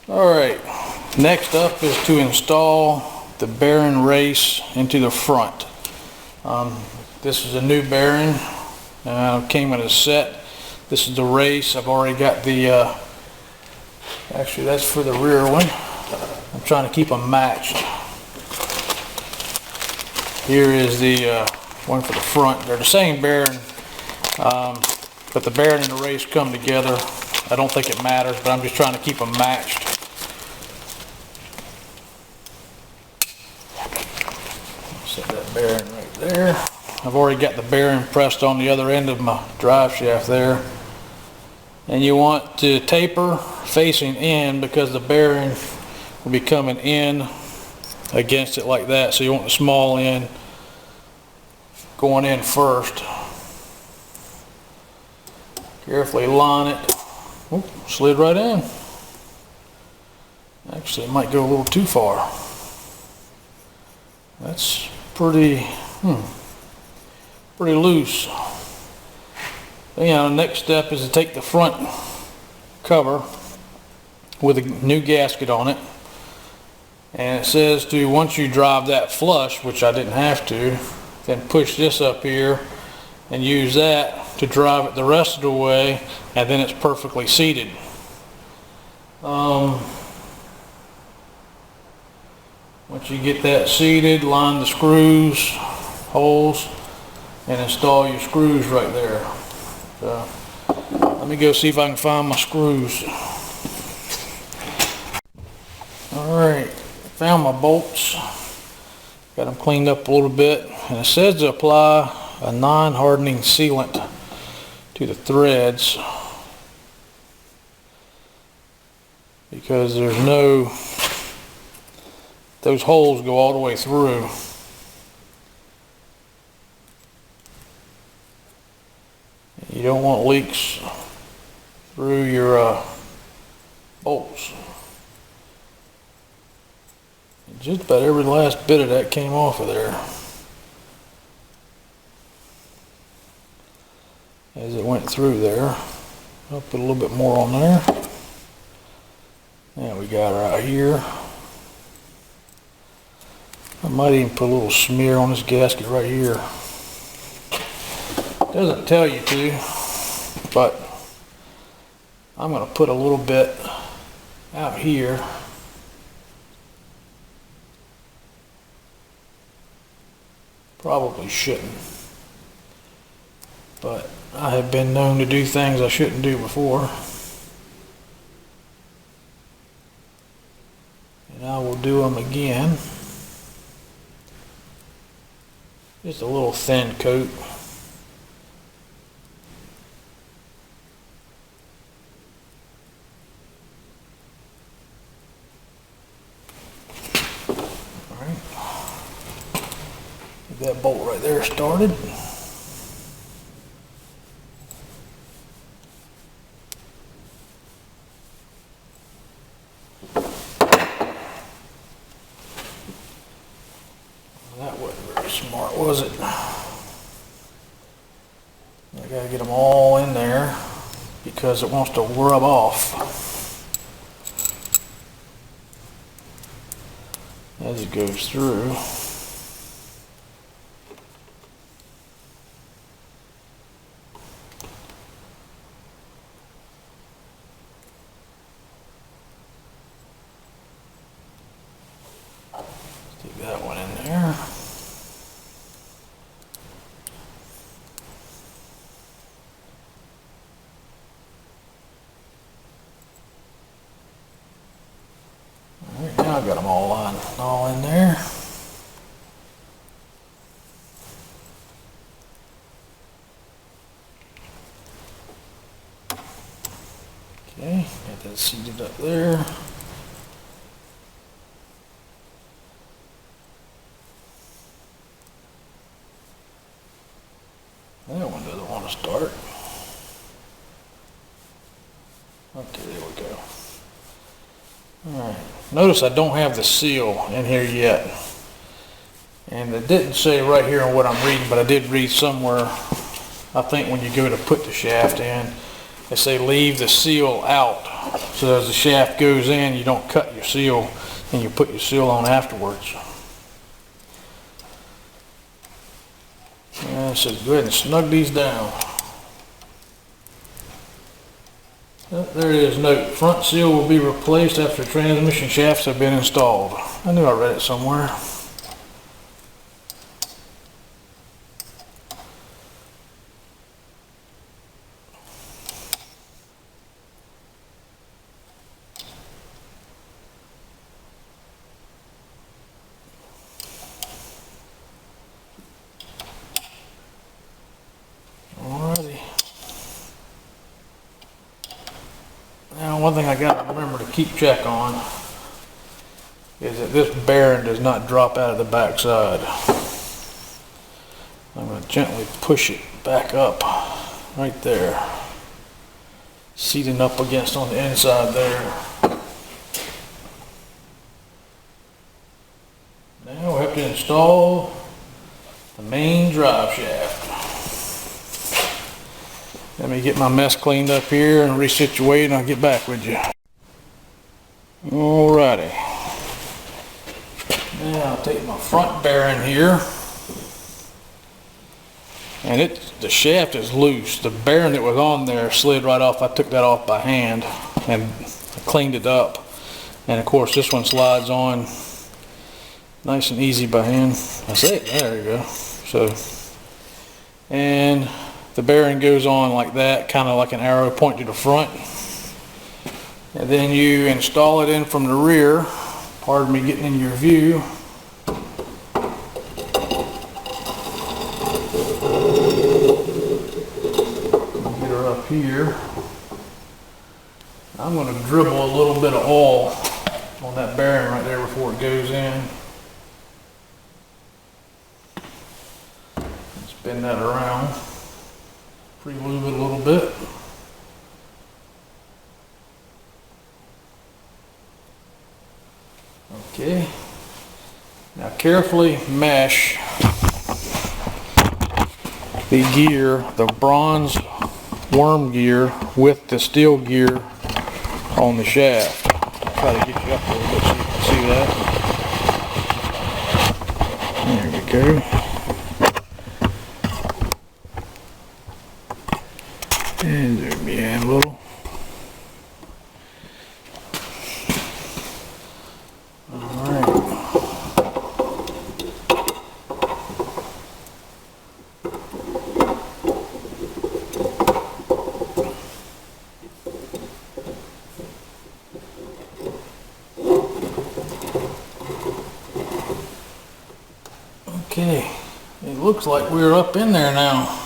Alright, next up is to install the bearing race into the front. This is a new bearing, came in a set. This is the race. I've already got the, actually that's for the rear one. I'm trying to keep them matched. Here is the one for the front. They're the same bearing, but the bearing and the race come together. I don't think it matters, but I'm just trying to keep them matched. Set that bearing right there. I've already got the bearing pressed on the other end of my drive shaft there. And you want to taper facing in because the bearing will be coming in against it like that. So you want the small end going in first. Carefully line it. Oop, slid right in. Actually, it might go a little too far. That's pretty loose. The next step is to take the front cover with a new gasket on it, and it says to, once you drive that flush, which I didn't have to, then push this up here and use that to drive it the rest of the way, and then it's perfectly seated. Once you get that seated, line the screws, holes, and install your screws right there. So, let me go see if I can find my screws. Alright, found my bolts. Got them cleaned up a little bit. And it says to apply a non-hardening sealant to the threads, because there's no, those holes go all the way through. You don't want leaks through your bolts. Just about every last bit of that came off of there as it went through there. I'll put a little bit more on there. And we got right here. I might even put a little smear on this gasket right here. Doesn't tell you to, but I'm going to put a little bit out here. Probably shouldn't, but I have been known to do things I shouldn't do before, and I will do them again. Just a little thin coat. That bolt right there started. That wasn't very smart, was it? I gotta get them all in there because it wants to rub off as it goes through. Stick that one in there. Alright, now I've got them all in there. Okay, got that seated up there. That one doesn't want to start. Okay, there we go. Alright, notice I don't have the seal in here yet. And it didn't say right here on what I'm reading, but I did read somewhere, I think when you go to put the shaft in, they say leave the seal out. So as the shaft goes in, you don't cut your seal and you put your seal on afterwards. So go ahead and snug these down. There it is. Note, front seal will be replaced after transmission shafts have been installed. I knew I read it somewhere. Alrighty. Now, one thing I got to remember to keep check on is that this bearing does not drop out of the back side. I'm going to gently push it back up right there, seating up against on the inside there. Now we have to install the main drive shaft. Let me get my mess cleaned up here and resituate, and I'll get back with you. Alrighty. Now I'll take my front bearing here, and the shaft is loose. The bearing that was on there slid right off. I took that off by hand and cleaned it up. And of course this one slides on nice and easy by hand. That's it. There you go. So, and the bearing goes on like that, kind of like an arrow pointing to the front. And then you install it in from the rear. Pardon me getting in your view. Get her up here. I'm going to dribble a little bit of oil on that bearing right there before it goes in. Spin that around. Pre-lube it a little bit. Okay. Now carefully mesh the gear, the bronze worm gear, with the steel gear on the shaft. I'll try to get you up a little bit so you can see that. There we go. And zoom in a little. Alright. Okay. It looks like we're up in there now.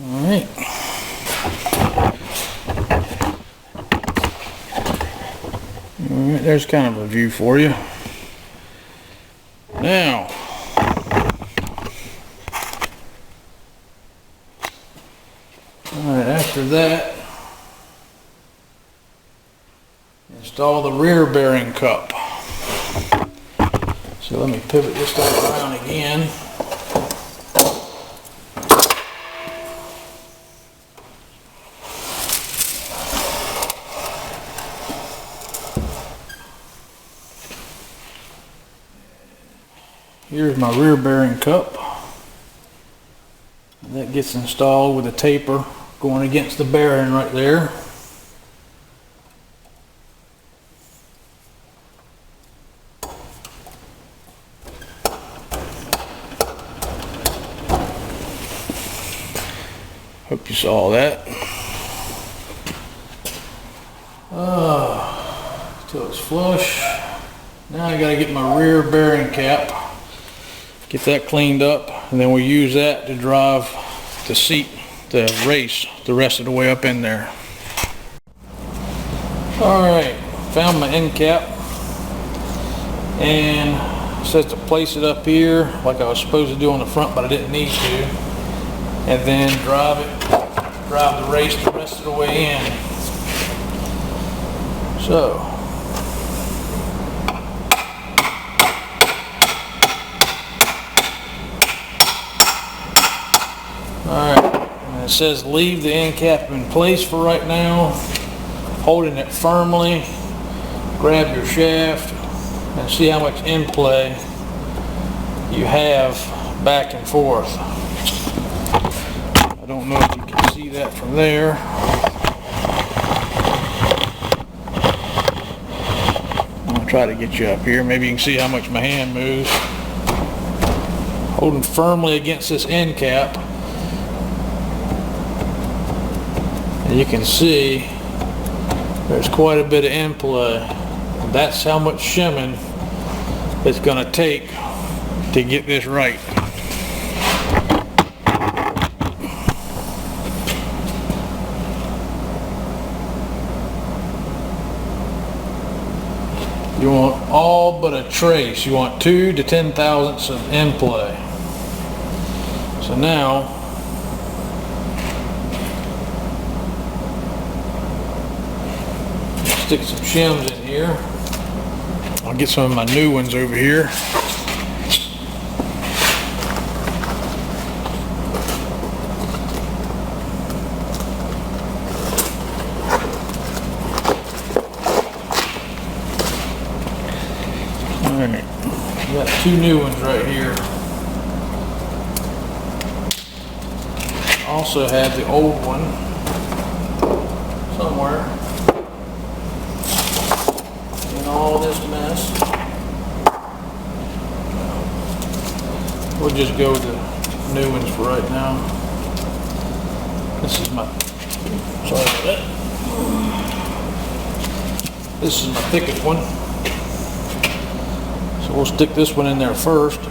Alright. Alright, there's kind of a view for you. Now, alright, after that, install the rear bearing cup. So let me pivot this stuff around again. Here's my rear bearing cup. That gets installed with a taper going against the bearing right there. Hope you saw that. Till it's flush. Now I gotta get my rear bearing cap. Get that cleaned up, and then we'll use that to drive the seat, the race, the rest of the way up in there. Alright, found my end cap, and it says to place it up here like I was supposed to do on the front, but I didn't need to, and then drive the race the rest of the way in. So alright, says leave the end cap in place for right now, holding it firmly. Grab your shaft and see how much in play you have back and forth. I don't know if you can see that from there. I'll try to get you up here. Maybe you can see how much my hand moves. Holding firmly against this end cap. And you can see there's quite a bit of in play. That's how much shimming it's going to take to get this right. You want all but a trace. You want 2 to 10 thousandths of in play. So now, stick some shims in here. I'll get some of my new ones over here. Alright, got 2 new ones right here. Also have the old one somewhere in all this mess. We'll just go with the new ones for right now. This is my, sorry about that. This is my thickest one. So we'll stick this one in there first.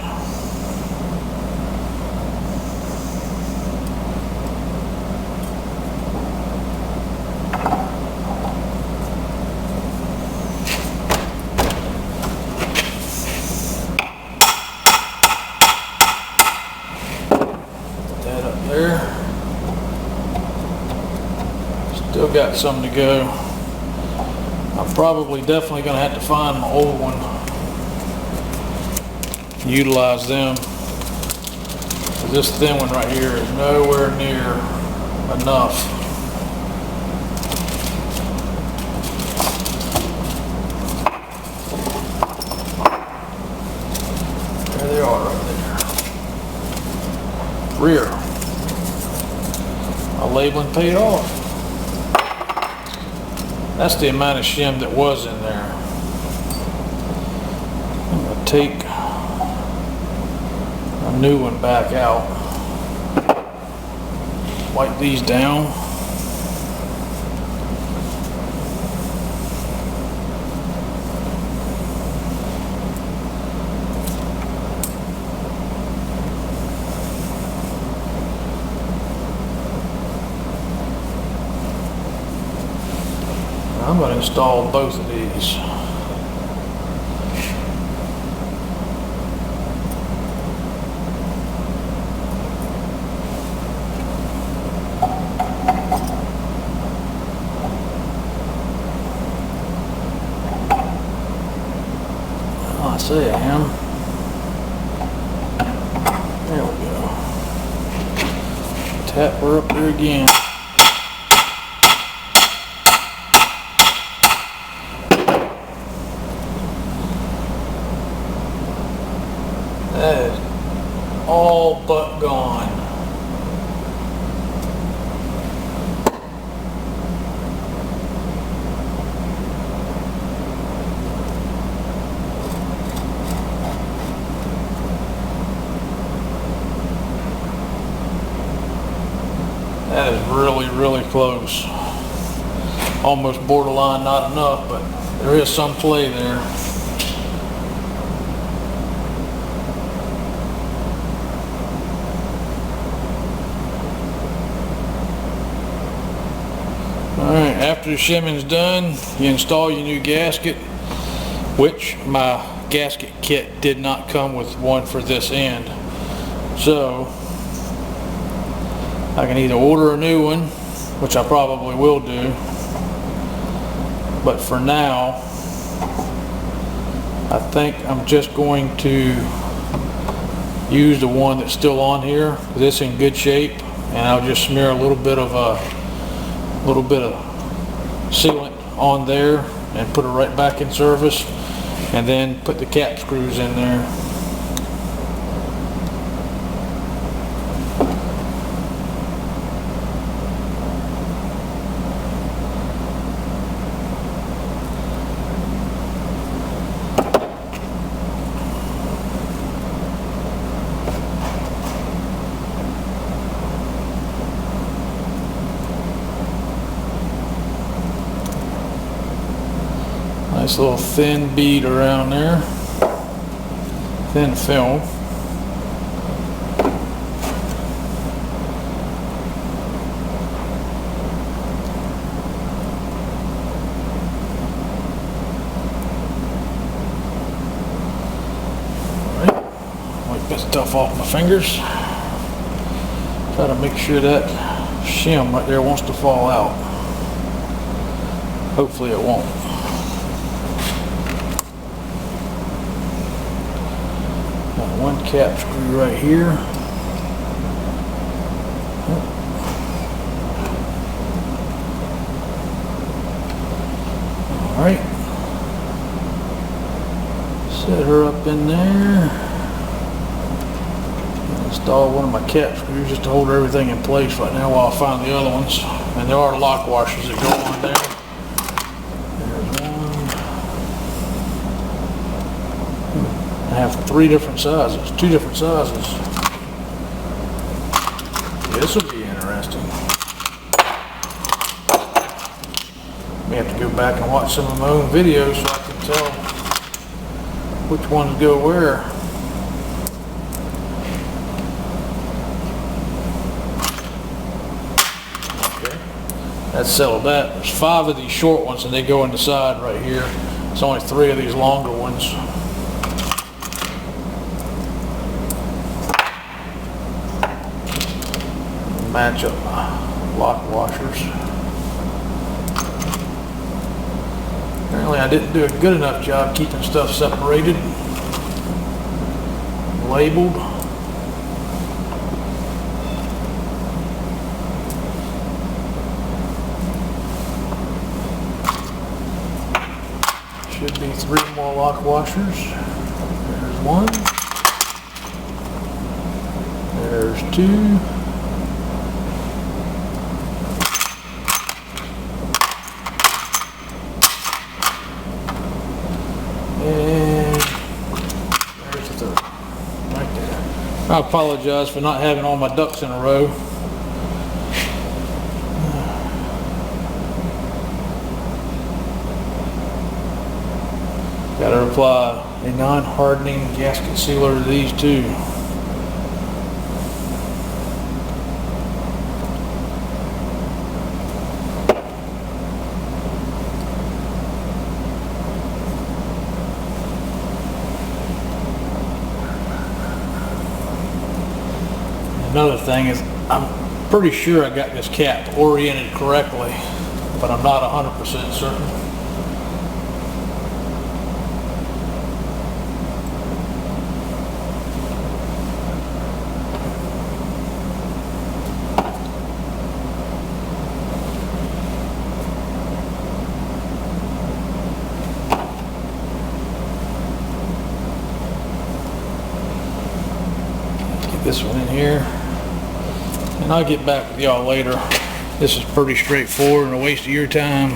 There. Still got some to go. I'm probably definitely going to have to find my old one. Utilize them. This thin one right here is nowhere near enough. There they are right there. Rear. My labeling paid off. That's the amount of shim that was in there. I'm going to take a new one back out. Wipe these down. I'm going to install both of these. Oh, I say I am. There we go. Tap her up there again. That is all but gone. That is really, really close. Almost borderline not enough, but there is some play there. Alright, after the shimming's done, you install your new gasket, which my gasket kit did not come with one for this end. So, I can either order a new one, which I probably will do, but for now, I think I'm just going to use the one that's still on here, because it's in good shape. and I'll just smear a little bit of sealant on there and put it right back in service, and then put the cap screws in there. Nice little thin bead around there, thin film. Alright, wipe that stuff off my fingers. Try to make sure that shim right there wants to fall out. Hopefully it won't. One cap screw right here. Alright. Set her up in there. Install one of my cap screws just to hold everything in place right now while I find the other ones. And there are lock washers that go on there. I have 3 different sizes, 2 different sizes. This will be interesting. May have to go back and watch some of my own videos so I can tell which ones go where. Okay, that's settled that. There's 5 of these short ones and they go in the side right here. There's only 3 of these longer ones. Match up my lock washers. Apparently I didn't do a good enough job keeping stuff separated, labeled. Should be 3 more lock washers. There's 1. There's 2. I apologize for not having all my ducks in a row. Got to apply a non-hardening gasket sealer to these too. Another thing is, I'm pretty sure I got this cap oriented correctly, but I'm not 100% certain. Get this one in here. And I'll get back with y'all later. This is pretty straightforward and a waste of your time.